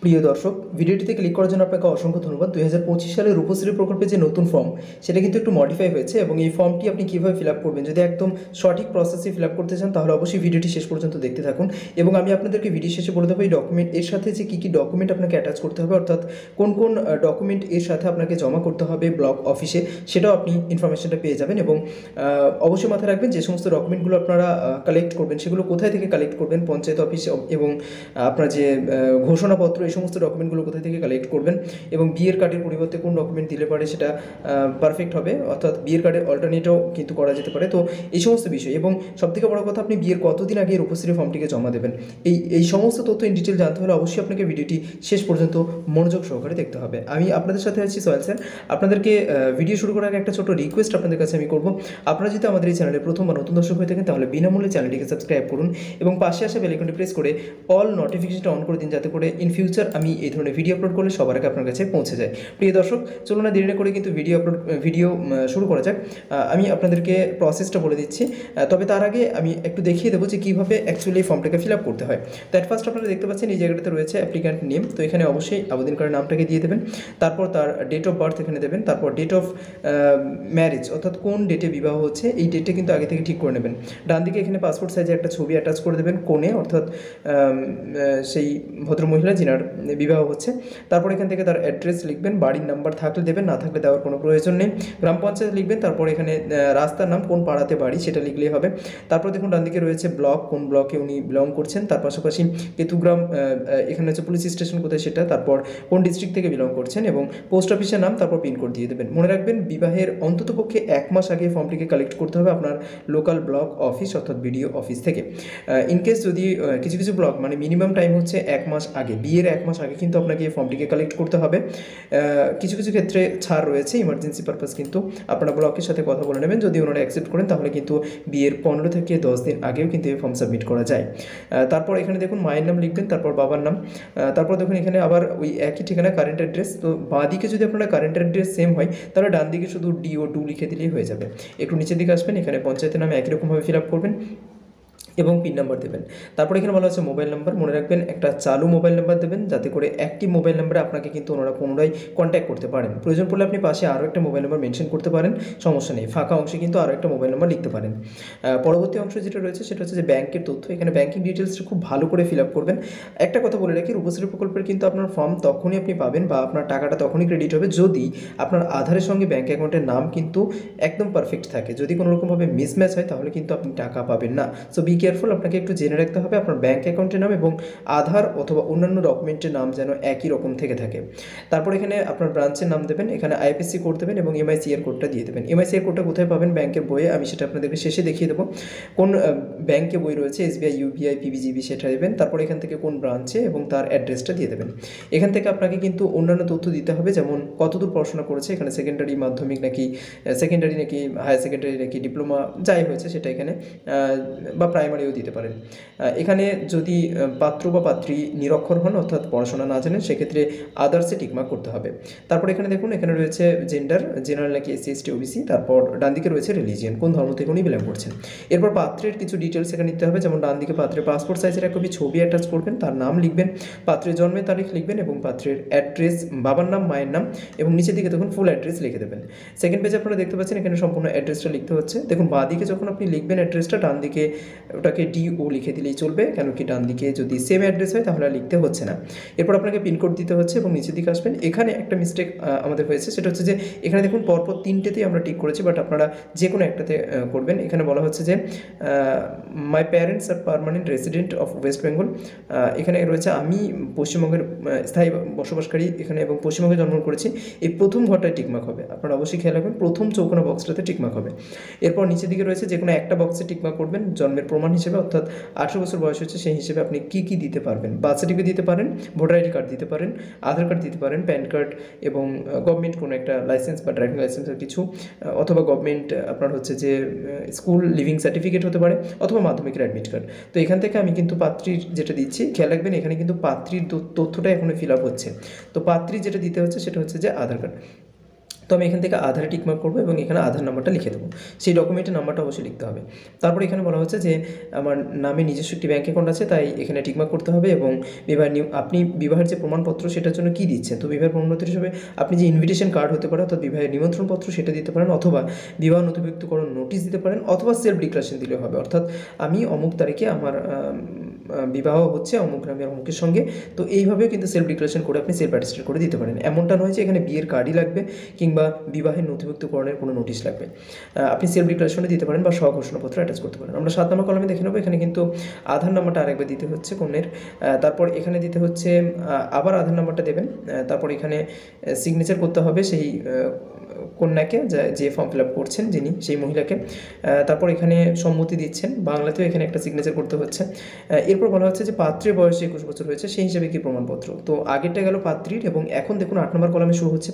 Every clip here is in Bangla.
প্রিয় দর্শক, ভিডিওটিতে ক্লিক করার জন্য আপনাকে অসংখ্য ধন্যবাদ। 2025 সালের রূপশ্রী প্রকল্পে যে নতুন ফর্ম, সেটা কিন্তু একটু মডিফাই হয়েছে এবং এই ফর্মটি আপনি কীভাবে ফিল আপ করবেন, যদি একদম সঠিক প্রসেসে ফিল আপ করতে চান তাহলে অবশ্যই ভিডিওটি শেষ পর্যন্ত দেখতে থাকুন। এবং আমি আপনাদেরকে ভিডিও শেষে বলে দেবো এই ডকুমেন্ট এর সাথে যে কী কী ডকুমেন্ট আপনাকে অ্যাটাচ করতে হবে, অর্থাৎ কোন কোন ডকুমেন্ট এর সাথে আপনাকে জমা করতে হবে ব্লক অফিসে, সেটাও আপনি ইনফরমেশনটা পেয়ে যাবেন। এবং অবশ্যই মাথায় রাখবেন যে সমস্ত ডকুমেন্টগুলো আপনারা কালেক্ট করবেন সেগুলো কোথায় থেকে কালেক্ট করবেন, পঞ্চায়েত অফিস এবং আপনার যে ঘোষণাপত্র, এই সমস্ত ডকুমেন্টগুলো কোথা থেকে কালেক্ট করবেন এবং বিয়ের কার্ডের পরিবর্তে কোন ডকুমেন্ট দিলে পারে সেটা পারফেক্ট হবে, অর্থাৎ বিয়ের কার্ডের অল্টারনেটও কিন্তু করা যেতে পারে। তো এই সমস্ত বিষয় এবং সবথেকে বড় কথা, আপনি বিয়ের কতদিন আগে রূপশ্রী ফর্মটিকে জমা দেবেন, এই সমস্ত তথ্য ইন ডিটেল জানতে হলে অবশ্যই আপনাকে ভিডিওটি শেষ পর্যন্ত মনোযোগ সহকারে দেখতে হবে। আমি আপনাদের সাথে আছি সোহেল স্যার। আপনাদেরকে ভিডিও শুরু করার আগে একটা ছোটো রিকোয়েস্ট আপনাদের কাছে আমি করব। আপনারা যদি আমাদের এই চ্যানেলে প্রথম বা নতুন দর্শক হয়ে থাকেন তাহলে বিনামূল্যে চ্যানেলটিকে সাবস্ক্রাইব করুন এবং পাশে আসা বেল আইকনটি প্রেস করে অল নোটিফিকেশনটা অন করে দিন, যাতে করে ইন ফিউচার আমি এই ধরনের ভিডিও আপলোড করলে সবার আগে আপনার কাছে পৌঁছে যায়। প্রিয় দর্শক, চলুন না দেরি না করে কিন্তু ভিডিও শুরু করা যাক। আমি আপনাদেরকে প্রসেসটা বলে দিচ্ছি, তবে তার আগে আমি একটু দেখিয়ে দেবো যে কীভাবে অ্যাকচুয়ালি এই ফর্মটাকে ফিল আপ করতে হয়। তো অ্যাট ফার্স্ট আপনারা দেখতে পাচ্ছেন এই জায়গাটাতে রয়েছে অ্যাপ্লিক্যান্ট নেম। তো এখানে অবশ্যই আবেদনকারীর নামটাকে দিয়ে দেবেন, তারপর তার ডেট অফ বার্থ এখানে দেবেন, তারপর ডেট অফ ম্যারেজ অর্থাৎ কোন ডেটে বিবাহ হচ্ছে এই ডেটটা কিন্তু আগে থেকে ঠিক করে নেবেন। ডান দিকে এখানে পাসপোর্ট সাইজে একটা ছবি অ্যাটাচ করে দেবেন কোণে, অর্থাৎ সেই ভদ্রমহিলা যিনার বিবাহ হচ্ছে। তারপর এখান থেকে তার অ্যাড্রেস লিখবেন, বাড়ির নাম্বার থাকলে দেবেন, না থাকলে দেওয়ার কোনো প্রয়োজন নেই। গ্রাম পঞ্চায়েত লিখবেন, তারপর এখানে রাস্তার নাম, কোন পাড়াতে বাড়ি সেটা লিখলেই হবে। তারপর দেখুন ডান দিকে রয়েছে ব্লক, কোন ব্লকে উনি বিলং করছেন, তার পাশাপাশি কেতুগ্রাম এখানে হচ্ছে পুলিশ স্টেশন কোথায় সেটা, তারপর কোন ডিস্ট্রিক্ট থেকে বিলং করছেন এবং পোস্ট অফিসের নাম, তারপর পিনকোড দিয়ে দেবেন। মনে রাখবেন বিবাহের অন্ততপক্ষে 1 মাস আগে ফর্মটিকে কালেক্ট করতে হবে আপনার লোকাল ব্লক অফিস অর্থাৎ বিডিও অফিস থেকে। ইনকেস যদি কিছু কিছু ব্লক মানে মিনিমাম টাইম হচ্ছে 1 মাস আগে, বিয়ের 1 মাস আগে কিন্তু আপনাকে এই ফর্মটিকে কালেক্ট করতে হবে। কিছু কিছু ক্ষেত্রে ছাড় রয়েছে ইমার্জেন্সি পারপাস, কিন্তু আপনারা ব্লকের সাথে কথা বলে নেবেন। যদি ওনারা অ্যাকসেপ্ট করেন তাহলে কিন্তু বিয়ের 15 থেকে 10 দিন আগেও কিন্তু এই ফর্ম সাবমিট করা যায়। তারপর এখানে দেখুন মায়ের নাম লিখবেন, তারপর বাবার নাম, তারপর দেখুন এখানে আবার ওই একই ঠিকানা কারেন্ট অ্যাড্রেস। তো বাঁ দিকে যদি আপনার কারেন্ট অ্যাড্রেস সেম হয় তাহলে ডান দিকে শুধু DO2 লিখে দিলেই হয়ে যাবে। একটু নিচের দিকে আসবেন, এখানে পঞ্চায়েতের নামে একই রকমভাবে ফিল আপ করবেন এবং পিন নাম্বার দেবেন। তারপর এখানে বলা হচ্ছে মোবাইল নাম্বার, মনে রাখবেন একটা চালু মোবাইল নাম্বার দেবেন, যাতে করে অ্যাক্টিভ মোবাইল নাম্বারে আপনাকে কিন্তু ওনারা পুনরায় কন্ট্যাক্ট করতে পারেন। প্রয়োজন পড়লে আপনি পাশে আরও একটা মোবাইল নাম্বার মেনশন করতে পারেন, সমস্যা নেই। ফাঁকা অংশে কিন্তু আরও একটা মোবাইল নাম্বার লিখতে পারেন। পরবর্তী অংশ যেটা রয়েছে সেটা হচ্ছে যে ব্যাংকের তথ্য। এখানে ব্যাংকিং ডিটেলসটা খুব ভালো করে ফিল আপ করবেন। একটা কথা বলে রাখি, রূপশ্রী প্রকল্পের কিন্তু আপনার ফর্ম তখনই আপনি পাবেন বা আপনার টাকাটা তখনই ক্রেডিট হবে যদি আপনার আধারের সঙ্গে ব্যাঙ্ক অ্যাকাউন্টের নাম কিন্তু একদম পারফেক্ট থাকে। যদি কোনো রকমভাবে মিসম্যাচ হয় তাহলে কিন্তু আপনি টাকা পাবেন না। সো বি কেয়ারফুল, আপনাকে একটু জেনে রাখতে হবে আপনার ব্যাঙ্ক অ্যাকাউন্টের নাম এবং আধার অথবা অন্যান্য ডকুমেন্টের নাম যেন একই রকম থেকে থাকে। তারপর এখানে আপনার ব্রাঞ্চের নাম দেবেন, এখানে IFSC কোড দেবেন এবং MICR কোডটা দিয়ে দেবেন। MICR কোডটা কোথায় পাবেন ব্যাংকের বইয়ে, আমি সেটা আপনাদেরকে শেষে দেখিয়ে দেবো। কোন ব্যাংকে বই রয়েছে, SBI, UBI, PBGB সেটা দেবেন। তারপর এখান থেকে কোন ব্রাঞ্চে এবং তার অ্যাড্রেসটা দিয়ে দেবেন। এখান থেকে আপনাকে কিন্তু অন্যান্য তথ্য দিতে হবে, যেমন কতদূর পড়াশোনা করেছে, এখানে সেকেন্ডারি, মাধ্যমিক নাকি সেকেন্ডারি নাকি হায়ার সেকেন্ডারি নাকি ডিপ্লোমা যাই হয়েছে সেটা এখানে, বা প্রাইমারিও দিতে পারেন। এখানে যদি পাত্র বা পাত্রী নিরক্ষর হন অর্থাৎ পড়াশোনা না জানেন সেক্ষেত্রে আদার্সে টিকমার্ক করতে হবে। তারপর এখানে দেখুন এখানে রয়েছে জেন্ডার, জেনারেল নাকি SC ST OBC, তারপর ডান দিকে রয়েছে রিলিজিয়ন, কোন ধর্ম থেকে উনি বিলং করছেন। এরপর পাত্রের কিছু ডিটেলস এখানে নিতে হবে, যেমন ডান দিকে পাত্রের পাসপোর্ট সাইজের এক কপি ছবি অ্যাটাচ করবেন, তার নাম লিখবেন, পাত্রের জন্মের তারিখ লিখবেন এবং পাত্রের অ্যাড্রেস, বাবার নাম, মায়ের নাম এবং নিচের দিকে দেখুন ফুল অ্যাড্রেস লিখে দেবেন। সেকেন্ড পেজে আপনারা দেখতে পাচ্ছেন এখানে সম্পূর্ণ অ্যাড্রেসটা লিখতে হচ্ছে। দেখুন বাঁ দিকে যখন আপনি লিখবেন অ্যাড্রেসটা, ডান দিকে ওটাকে DO লিখে দিলেই চলবে, কেন কি ডান দিকে যদি সেম অ্যাড্রেস হয় তাহলে লিখতে হচ্ছে না। এরপর আপনাকে পিনকোড দিতে হচ্ছে এবং নিচের দিকে আসবেন। এখানে একটা মিস্টেক আমাদের হয়েছে, সেটা হচ্ছে যে এখানে দেখুন পরপর 3টেতেই আমরা টিক করেছি, বাট আপনারা যে কোনো একটাতে করবেন। এখানে বলা হচ্ছে যে my parents are permanent resident of West Bengal. এখানে রয়েছে আমি পশ্চিমবঙ্গের স্থায়ী বসবাসকারী এখানে এবং পশ্চিমবঙ্গে জন্মগ্রহণ করেছি, এই প্রথম ঘরটায় টিকমার্ক হবে। আপনারা অবশ্যই খেয়াল রাখবেন প্রথম চৌকোনা বক্সটাতে টিকমার্ক হবে। এরপর নিচের দিকে রয়েছে যে কোনো একটা বক্সে টিকমার্ক করবেন জন্মের প্রমাণ হিসেবে, অর্থাৎ 18 বছর বয়স হচ্ছে সেই হিসেবে আপনি কী দিতে পারবেন। বার্থ সার্টিফিকেট দিতে পারেন, ভোটার ID কার্ড দিতে পারেন, আধার কার্ড দিতে পারেন, প্যান কার্ড এবং গভর্নমেন্ট কোনো একটা লাইসেন্স বা ড্রাইভিং লাইসেন্সের কিছু, অথবা গভর্নমেন্ট আপনার হচ্ছে যে স্কুল লিভিং সার্টিফিকেট হতে পারে, অথবা মাধ্যমিকের অ্যাডমিট কার্ড। তো এখান থেকে আমি কিন্তু পাত্রীর যেটা দিচ্ছি, খেয়াল রাখবেন এখানে কিন্তু পাত্রীর তথ্যটা এখনও ফিল আপ হচ্ছে। তো পাত্রী যেটা দিতে হচ্ছে সেটা হচ্ছে যে আধার কার্ড। তো আমি এখান থেকে আধারে টিকমার্ক করবো এবং এখানে আধার নাম্বারটা লিখে দেবো, সেই ডকুমেন্টের নাম্বারটা অবশ্যই লিখতে হবে। তারপর এখানে বলা হচ্ছে যে আমার নামে নিজস্ব একটি ব্যাঙ্ক অ্যাকাউন্ট আছে, তাই এখানে টিকমার্ক করতে হবে এবং আপনি বিবাহের যে প্রমাণপত্র সেটার জন্য কী দিচ্ছেন, তো বিবাহের প্রমাণপত্র হিসেবে আপনি যে ইনভিটেশন কার্ড হতে পারে অর্থাৎ বিবাহের নিমন্ত্রণপত্র সেটা দিতে পারেন, অথবা বিবাহ নথিভুক্তকরণ নোটিশ দিতে পারেন, অথবা সেলফ ডিক্লারেশন দিলেও হবে, অর্থাৎ আমি অমুক তারিখে আমার বিবাহ হচ্ছে অমুক গ্রামের অমুকের সঙ্গে, তো এইভাবেও কিন্তু সেলফ ডিক্লারেশন করে আপনি সেলফ অ্যাটেস্টেড করে দিতে পারেন। এমনটা নয় যে এখানে বিয়ের কার্ডই লাগবে কিংবা বিবাহের নথিভুক্তকরণের কোনো নোটিশ লাগবে, আপনি সেলফ ডিক্লারেশনে দিতে পারেন বা স্বঘোষণাপত্র অ্যাটাচ করতে পারেন। আমরা 7 নম্বর কলমে দেখে নেবো, এখানে কিন্তু আধার নাম্বারটা আরেকবার দিতে হচ্ছে কন্যের, তারপর এখানে দিতে হচ্ছে আবার আধার নাম্বারটা দেবেন, তারপর এখানে সিগনেচার করতে হবে সেই কন্যাকে যে ফর্ম ফিল আপ করছেন যিনি সেই মহিলাকে, তারপর এখানে সম্মতি দিচ্ছেন, বাংলাতেও এখানে একটা সিগনেচার করতে হচ্ছে। এরপর বলা হচ্ছে যে পাত্রের বয়স 21 বছর হয়েছে সেই হিসাবে কি প্রমাণপত্র, তো আগেরটা গেল পাত্রীর এবং এখন দেখুন 8 নম্বর কলামে শুরু হচ্ছে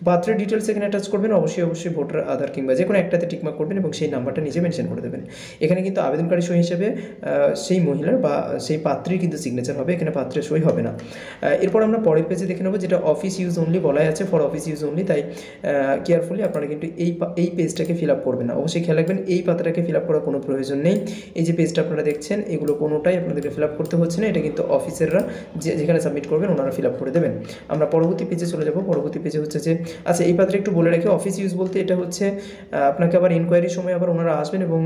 পাত্রের ডিটেলস এখানে অ্যাটাচ করবেন, অবশ্যই ভোটার আধার কিংবা যে কোনো একটাতে টিকমার্ক করবেন এবং সেই নাম্বারটা নিজে মেনশন করে দেবেন। এখানে কিন্তু আবেদনকারী সই হিসেবে সেই মহিলার বা সেই পাত্রীর কিন্তু সিগনেচার হবে, এখানে পাত্রের সই হবে না। এরপর আমরা পরের পেজে দেখে নেবো, যেটা অফিস ইউজ অনলি বলাই আছে, ফর অফিস ইউজ অনলি, তাই কেয়ারফুলি আপনারা কিন্তু এই পেজটাকে ফিল আপ করবেন না, অবশ্যই খেয়াল রাখবেন এই পাতাটাকে ফিল আপ করার কোনো প্রয়োজন নেই। এই যে পেজটা আপনারা দেখছেন এগুলো কোনোটাই আপনাদেরকে ফিল আপ করতে হচ্ছে না, এটা কিন্তু অফিসাররা যেখানে সাবমিট করবেন ওনারা ফিল আপ করে দেবেন। আমরা পরবর্তী পেজে চলে যাব, পরবর্তী পেজে হচ্ছে যে আচ্ছা এই পাতাটা একটু বলে রাখি, অফিস ইউজ বলতে এটা হচ্ছে আপনাকে আবার ইনকোয়ারির সময় আবার ওনারা আসবেন এবং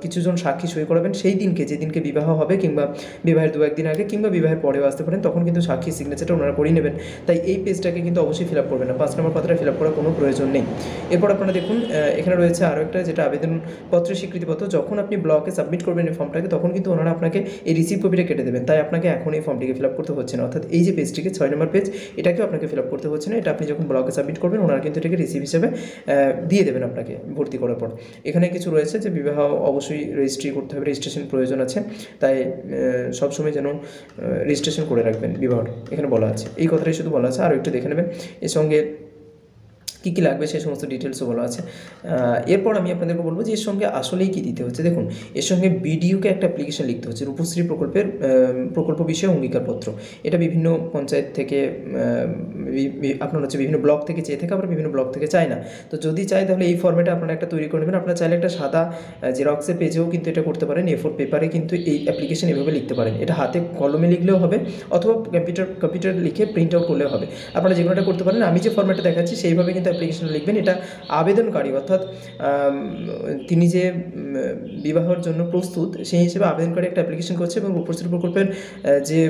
কিছুজন সাক্ষী সই করাবেন সেই দিনকে, যেদিনকে বিবাহ হবে কিংবা বিবাহের 2-1 দিন আগে কিংবা বিবাহের পরেও আসতে পারেন, তখন কিন্তু সাক্ষী সিগনেচারটা ওনারা করিয়ে নেবেন, তাই এই পেজটাকে কিন্তু অবশ্যই ফিল আপ করবেন না, 5 নম্বর পাতাটা ফিল আপ করার কোনো প্রয়োজন নেই। এরপর আপনারা দেখুন এখানে রয়েছে আরও একটা, যেটা আবেদনপত্রের স্বীকৃতিপত্র, যখন আপনি ব্লকে সাবমিট করবেন এই ফর্মটাকে তখন কিন্তু ওনারা আপনাকে এই রিসিভ কপিটা কেটে দেবেন, তাই আপনাকে এখন এই ফর্মটিকে ফিল আপ করতে হচ্ছে না, অর্থাৎ এই যে পেজটিকে 6 নম্বর পেজ এটাকেও আপনাকে ফিল আপ করতে হচ্ছে না, এটা আপনি যখন ব্লকে সাবমিট করবেন ওনারা কিন্তু এটাকে রিসিভ হিসেবে দিয়ে দেবেন আপনাকে ভর্তি করার পর। এখানে কিছু রয়েছে যে বিবাহ অবশ্যই রেজিস্ট্রি করতে হবে, রেজিস্ট্রেশন প্রয়োজন আছে, তাই সবসময় যেন রেজিস্ট্রেশন করে রাখবেন বিবাহর, এখানে বলা আছে, এই কথাটাই শুধু বলা আছে। আরও একটু দেখে নেবেন এর সঙ্গে কী কী লাগবে সেই সমস্ত ডিটেলসও বলা আছে। এরপর আমি আপনাদেরকে বলবো যে এর সঙ্গে আসলেই কী দিতে হচ্ছে। দেখুন এর সঙ্গে বিডিওকে একটা অ্যাপ্লিকেশন লিখতে হচ্ছে, রূপশ্রী প্রকল্পের প্রকল্প বিষয়ে অঙ্গীকারপত্র, এটা বিভিন্ন পঞ্চায়েত থেকে আপনার হচ্ছে বিভিন্ন ব্লক থেকে চেয়ে থাকে, আবার বিভিন্ন ব্লক থেকে চায় না, তো যদি চাই তাহলে এই ফর্মেটে আপনারা একটা তৈরি করে নেবেন। আপনারা চাইলে একটা সাদা জেরক্সের পেজেও কিন্তু এটা করতে পারেন, A4 পেপারে কিন্তু এই অ্যাপ্লিকেশন এভাবে লিখতে পারেন, এটা হাতে কলমে লিখলেও হবে অথবা কম্পিউটার লিখে প্রিন্ট আউট করলেও হবে, আপনারা যেকোনোটা করতে পারেন। আমি যে ফর্মেটটা দেখাচ্ছি সেইভাবে কিন্তু অ্যাপ্লিকেশন লিখবেন। এটা আবেদনকারী অর্থাৎ তিনি যে বিবাহের জন্য প্রস্তুত সেই হিসেবে আবেদনকারী একটা অ্যাপ্লিকেশন করছে এবং রূপশ্রী প্রকল্পের যে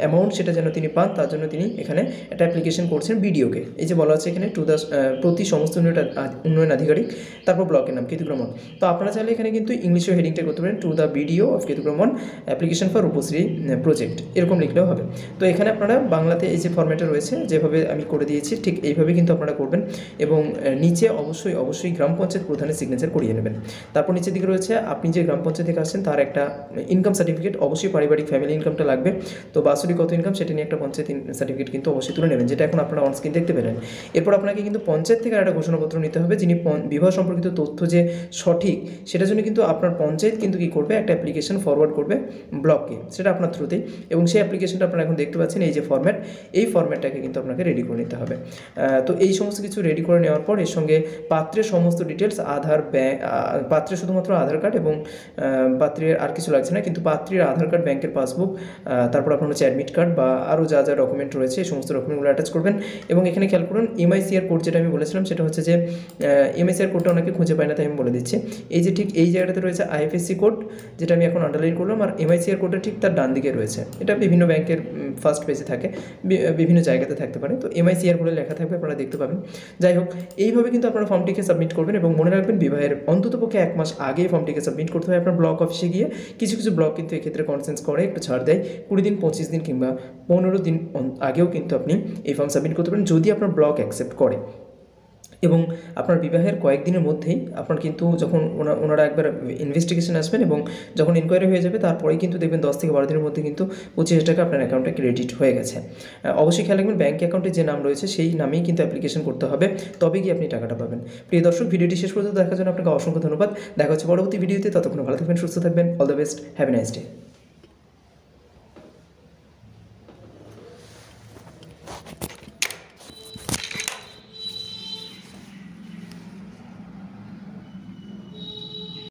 অ্যামাউন্ট সেটা যেন তিনি পান তার জন্য তিনি এখানে একটা অ্যাপ্লিকেশন করছেন বিডিওকে। এই যে বলা আছে এখানে প্রতি সমস্ত উন্নয়ন আধিকারিক, তারপর ব্লকের নাম কেতুগ্রাম। তো আপনারা চাইলে এখানে কিন্তু ইংলিশে হেডিংটা করতে পারেন, to the BDO of Ketugram application for Rupashree project, এরকম লিখলেও হবে। তো এখানে আপনারা বাংলাতে এই যে ফর্মেটটা রয়েছে যেভাবে আমি করে দিয়েছি ঠিক এইভাবে কিন্তু আপনারা করবেন এবং নিচে অবশ্যই গ্রাম পঞ্চায়েত প্রধানের সিগনেচার করিয়ে নেবেন। তারপর নিচের দিকে রয়েছে আপনি যে গ্রাম পঞ্চায়েত থেকে আসছেন তার একটা ইনকাম সার্টিফিকেট, অবশ্যই পারিবারিক ফ্যামিলি ইনকামটা লাগবে, তো বাৎসরিক কত ইনকাম সেটা নিয়ে একটা পঞ্চায়েত সার্টিফিকেট কিন্তু অবশ্যই তুলে নেবেন, যেটা এখন আপনারা অনস্ক্রিন দেখতে পেলেন। এরপর আপনাকে কিন্তু পঞ্চায়েত থেকে একটা ঘোষণাপত্র নিতে হবে, যিনি বিবাহ সম্পর্কিত তথ্য যে সঠিক সেটার জন্য কিন্তু আপনার পঞ্চায়েত কিন্তু কী করবে, একটা অ্যাপ্লিকেশন ফরওয়ার্ড করবে ব্লককে, সেটা আপনার থ্রুতেই, এবং সেই অ্যাপ্লিকেশনটা আপনারা এখন দেখতে পাচ্ছেন এই যে ফরম্যাট, এই ফরম্যাটটাকে কিন্তু আপনাকে রেডি করে নিতে হবে। তো এই সমস্ত কিছু রেডি করে নেওয়ার পর এর সঙ্গে পাত্রের সমস্ত ডিটেলস, আধার, পাত্রের শুধুমাত্র আধার কার্ড এবং পাত্রের আর কিছু লাগছে না, কিন্তু পাত্রের আধার কার্ড, ব্যাংকের পাসবুক, তারপর আপনার হচ্ছে অ্যাডমিট কার্ড বা আরও যা ডকুমেন্ট রয়েছে এই সমস্ত ডকুমেন্টগুলো অ্যাটাচ করবেন। এবং এখানে খেয়াল করুন এমআইসিআর কোড যেটা আমি বলেছিলাম সেটা হচ্ছে যে এমআইসিআর কোডটা অনেকে খুঁজে পায় না, তাই আমি বলে দিচ্ছি। এই যে ঠিক এই জায়গাটাতে রয়েছে আইএফএসসি কোড, যেটা আমি এখন আন্ডারলাইন করলাম, আর এমআইসিআর কোডটা ঠিক তার ডান দিকে রয়েছে, এটা বিভিন্ন ব্যাংকের ফার্স্ট পেজে থাকে, বিভিন্ন জায়গাতে থাকতে পারে, তো এমআইসিআর বলে লেখা থাকবে, আপনারা দেখতে পাবেন। যাই হোক, এইভাবে কিন্তু আপনারা ফর্মটিকে সাবমিট করবেন এবং মনে রাখবেন বিবাহের অন্ততপক্ষে 1 মাস আগে ফর্মটিকে সাবমিট করতে হয় আপনার ব্লক অফিসে গিয়ে। কিছু ব্লক কিন্তু এক্ষেত্রে কনসেন্স করে, একটু ছাড় দেয়, 20 দিন, 25 দিন কিংবা 15 দিন আগেও কিন্তু আপনি এই ফর্ম সাবমিট করতে পারেন যদি আপনার ব্লক অ্যাকসেপ্ট করে। এবং আপনার বিবাহের কয়েকদিনের মধ্যেই আপনার কিন্তু যখন ওনারা একবার ইনভেস্টিগেশন আসবেন এবং যখন ইনকোয়ারি হয়ে যাবে তারপরেই কিন্তু দেখবেন 10 থেকে 12 দিনের মধ্যে কিন্তু 25,000 টাকা আপনার অ্যাকাউন্টে ক্রেডিট হয়ে গেছে। অবশ্যই খেয়াল রাখবেন ব্যাঙ্ক অ্যাকাউন্টে যে নাম রয়েছে সেই নামেই কিন্তু অ্যাপ্লিকেশন করতে হবে, তবে গিয়ে আপনি টাকাটা পাবেন। প্রিয় দর্শক, ভিডিওটি শেষ পর্যন্ত দেখার জন্য আপনাকে অসংখ্য ধন্যবাদ। দেখা হচ্ছে পরবর্তী ভিডিওতে, ততক্ষণ ভালো থাকবেন, সুস্থ থাকবেন। All the best, have a nice day.